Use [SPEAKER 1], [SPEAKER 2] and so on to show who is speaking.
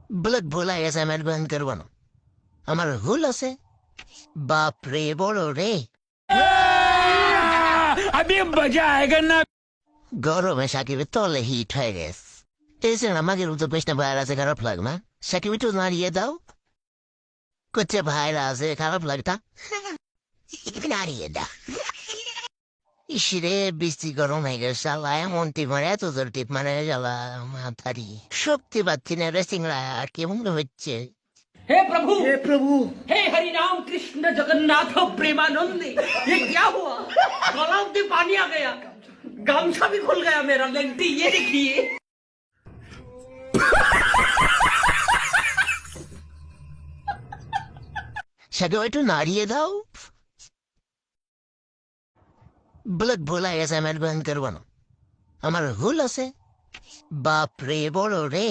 [SPEAKER 1] Blood ভোলা গেছে আমার বন্ধ করবো না আমার ভুল আছে বাপ রে বড় রে
[SPEAKER 2] अभी मजा आएगा ना।
[SPEAKER 1] গরমে সাকিবের তলে হিট হয়ে গেছে এছাড়া আমাকে উত্তর প্রশ্ন ভাইয়ের আছে খারাপ লাগ না সাকিব একটু নাড়িয়ে দাও করছে ভাইরা আছে খারাপ লাগতা নাড়িয়ে দাও ইসিরে বৃষ্টি গরম হয়ে গেছে শালা এমন টিপ মানে এত জোর টিপ মানে জ্বালা মাথারি শক্তি পাচ্ছি না রেসিং কেমন হচ্ছে
[SPEAKER 3] हे प्रभु हे हरि राम कृष्ण जगन्नाथ प्रेमानंद ये क्या हुआ गलाव में पानी आ गया गामछा भी खुल गया मेरा लेंटी ये देखिए
[SPEAKER 1] সাকিব একটু নাড়িয়ে দাও ব্লড ভোলা গেছে আমার বন্ধ করবো না আমার ভুল আছে বাপ রে বড় রে